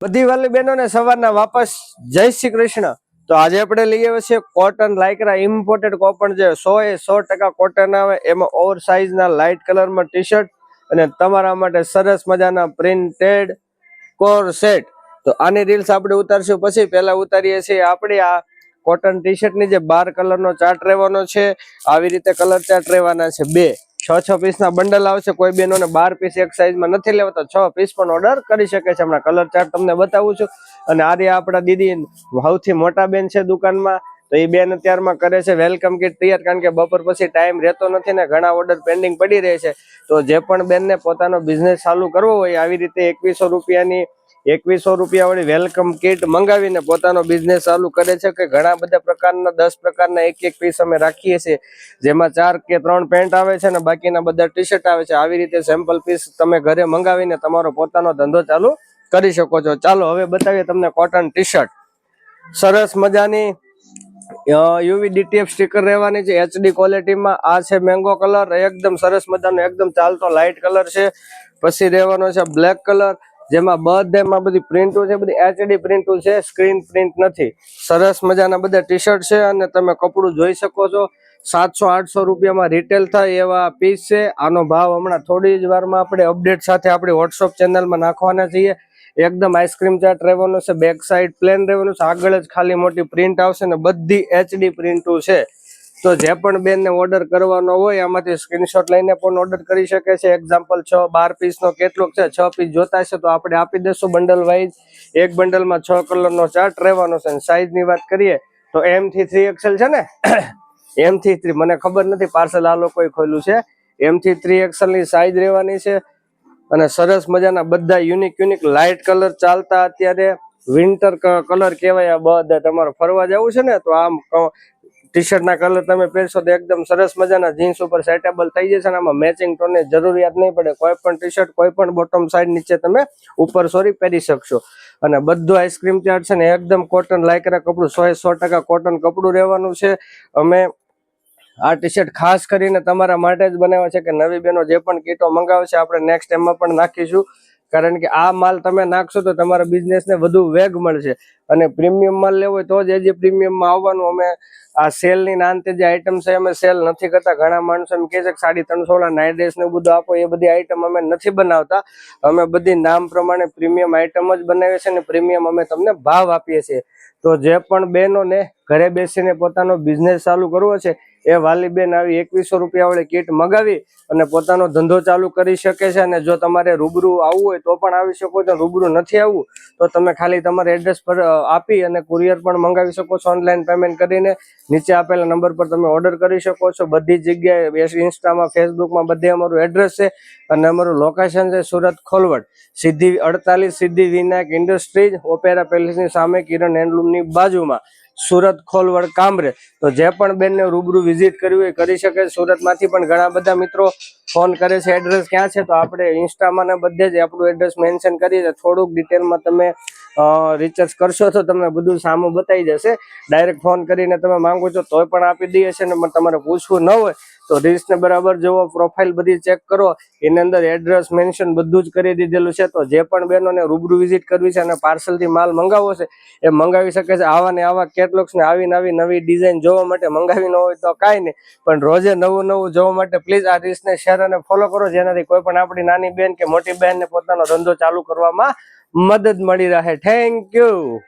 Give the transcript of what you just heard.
બધી વાલી બહેનોને સવારના વાપસ જય શ્રી કૃષ્ણ। તો આજે આપણે લઈ આવ્યા છે કોટન લાઇક્રા ઇમ્પોર્ટેડ કોપન જે 100% કોટન આવે એમાં ઓવર સાઇઝ ના લાઇટ કલરમાં ટી શર્ટ અને તમારા માટે સરસ મજાના પ્રિન્ટેડ કોર સેટ। તો આની રીલ્સ આપણે ઉતારશું, પછી પહેલા ઉતારીએ છીએ આપણે આ કોટન ટી શર્ટ ની જે 12 કલરનો ચાર્ટ રહેવાનો છે। આવી રીતે કલર ચાર્ટ રહેવાના છે, 6 પીસ ના બંડલ આવશે। કોઈ બેનોને 12 પીસ એક સાઈઝમાં નથી લેવા તો 6 પીસ પણ ઓર્ડર કરી શકે છે। હમણાં કલર ચાર્ટ તમને બતાવું છું। અને આ આપણા દીદી સૌથી મોટા બેન છે દુકાનમાં, તો એ બેન અત્યારમાં કરે છે વેલકમ કિટ તૈયાર, કારણ કે બપોર પછી ટાઈમ રહેતો નથી ને ઘણા ઓર્ડર પેન્ડિંગ પડી રહે છે। તો જે પણ બેનને પોતાનો બિઝનેસ ચાલુ કરવો હોય આવી રીતે 2100 રૂપિયાની 2100 રૂપિયા વાળી વેલકમ કિટ મંગાવીને પોતાનો બિઝનેસ ચાલુ કરે છે। કે ઘણા બધા પ્રકારના 10 પ્રકારના એક પીસ અમે રાખીએ છીએ, જેમાં 4 કે 3 પેન્ટ આવે છે ને બાકીના બધા ટી શર્ટ આવે છે। આવી રીતે સેમ્પલ પીસ તમે ઘરે મંગાવીને તમારો પોતાનો ધંધો ચાલુ કરી શકો છો। ચાલો હવે બતાવીએ તમને કોટન ટી શર્ટ। સરસ મજાની યુવી ડીટીએફ સ્ટીકર રહેવાની છે HD ક્વોલિટીમાં। આ છે મેંગો કલર, એકદમ સરસ મજાનો એકદમ ચાલતો લાઇટ કલર છે। પછી રહેવાનો છે બ્લેક કલર, જેમાં બધેમાં બધી પ્રિન્ટો છે, બધી HD પ્રિન્ટો છે, સ્ક્રીન પ્રિન્ટ નથી। સરસ મજાના બધા ટી શર્ટ છે અને તમે કપડું જોઈ શકો છો। 700-800 રૂપિયામાં રિટેલ થાય એવા પીસ છે। આનો ભાવ હમણાં થોડી જ વારમાં આપણે અપડેટ સાથે આપણી વોટ્સઅપ ચેનલમાં નાખવાના છીએ। એકદમ આઈસ્ક્રીમ ચાર્ટ રહેવાનો છે, બેક સાઈડ પ્લેન રહેવાનું છે, આગળ જ ખાલી મોટી પ્રિન્ટ આવશે ને બધી HD પ્રિન્ટો છે। તો જે પણ બેનને ઓર્ડર કરવાનો હોય આમાંથી સ્ક્રીનશોટ લઈને પણ ઓર્ડર કરી શકે છે। એક્ઝામ્પલ 6-12 પીસનો કેટલોક છે, 6 પીસ જોતા છે તો આપણે આપી દઈશું બંડલ વાઇઝ। એક બંડલમાં 6 કલરનો ચાર્ટ રહેવાનો છે। સાઈઝની વાત કરીએ તો M થી 3XL છે ને M થી 3, મને ખબર નથી પાર્સલ આ લોકોએ ખોલ્યું છે। M થી 3XL ની સાઈઝ રહેવાની છે। અને સરસ મજાના બધા યુનિક લાઇટ કલર ચાલતા, અત્યારે વિન્ટર કલર કહેવાય। આ બધા તમારે ફરવા જવું છે ને તો આમ ટી શર્ટ ના કલર તમે પહેરશો તો એકદમ સરસ મજાના જીન્સ ઉપર સેટેબલ થઈ જશે ને આમાં મેચિંગ ટોનની જરૂરિયાત નહીં પડે। કોઈ પણ ટી શર્ટ કોઈ પણ બોટમ સાઈડ નીચે તમે ઉપર પહેરી શકશો। અને બધું આઈસ્ક્રીમ ચાર્ટ છે ને એકદમ કોટન લાઇક્રા કપડું 100% કોટન કપડું રહેવાનું છે। અમે આ ટી શર્ટ ખાસ કરીને તમારા માટે જ બનાવ્યા છે કે નવી બહેનો જે પણ કીટો મંગાવે છે આપણે નેક્સ્ટ ટાઈમમાં પણ નાખીશું, કારણ કે આ માલ તમે નાખશો તો તમારા બિઝનેસને વધુ વેગ મળશે। અને પ્રીમિયમ માલ લેવો હોય તો જ એ પ્રીમિયમમાં આવવાનું। અમે આ સેલની નાંતે જે આઈટમ છે અમે સેલ નથી કરતા। ઘણા માણસો એમ કહે છે કે 350 વાળા નાઇટ ડ્રેસ ને બધું આપો, એ બધી આઈટમ અમે નથી બનાવતા। અમે બધી નામ પ્રમાણે પ્રીમિયમ આઈટમ જ બનાવીએ છીએ અને પ્રીમિયમ અમે તમને ભાવ આપીએ છીએ। તો જે પણ બહેનોને ઘરે બેસીને પોતાનો બિઝનેસ ચાલુ કરવો છે એ વાલી બેન આવી 2100 રૂપિયા વાળી કીટ મગાવી અને પોતાનો ધંધો ચાલુ કરી શકે છે। અને જો તમારે રૂબરૂ આવવું હોય તો પણ આવી શકો છો, રૂબરૂ નથી આવવું તો તમે ખાલી તમારા એડ્રેસ પર આપી અને કુરિયર પણ મંગાવી શકો છો ઓનલાઈન પેમેન્ટ કરીને। નીચે આપેલા નંબર પર તમે ઓર્ડર કરી શકો છો। બધી જગ્યાએ ઇન્સ્ટામાં, ફેસબુકમાં બધે અમારું એડ્રેસ છે અને અમારું લોકેશન છે સુરત ખોલવડ, સીધી 48 સિદ્ધિ વિનાયક ઇન્ડસ્ટ્રીઝ, ઓપેરા પેલેસની સામે, કિરણ હેન્ડલૂમની બાજુમાં, સુરત ખોલવડ કામરે। તો જે પણ બેનને રૂબરૂ વિઝિટ કરવી હોય કરી શકે। સુરતમાંથી પણ ઘણા બધા મિત્રો ફોન કરે છે એડ્રેસ ક્યાં છે, તો આપણે ઇન્સ્ટામાં ને બધે જ આપણું એડ્રેસ મેન્શન કરીએ। થોડુંક ડિટેલમાં તમે રિસર્ચ કરશો તો તમને બધું સામું બતાવી જશે। ડાયરેક્ટ ફોન કરીને તમે માંગો છો તોય પણ આપી દઈએ છે ને તમારે પૂછવું ન હોય તો રીલ્સને બરાબર જુઓ, પ્રોફાઇલ બધી ચેક કરો, એની અંદર એડ્રેસ મેન્શન બધું જ કરી દીધેલું છે। તો જે પણ બહેનોને રૂબરૂ વિઝિટ કરવી છે અને પાર્સલથી માલ મંગાવવો છે એ મંગાવી શકે છે। આવા ને આવા કેટલોગ્સ ને આવી નવી ડિઝાઇન જોવા માટે મંગાવી ન હોય તો કાંઈ નહીં, પણ રોજે નવું જોવા માટે પ્લીઝ આ રીલ્સને શેર અને ફોલો કરો, જેનાથી કોઈ પણ આપણી નાની બેન કે મોટી બહેનને પોતાનો ધંધો ચાલુ કરવામાં મદદ મળી રહે। Thank you.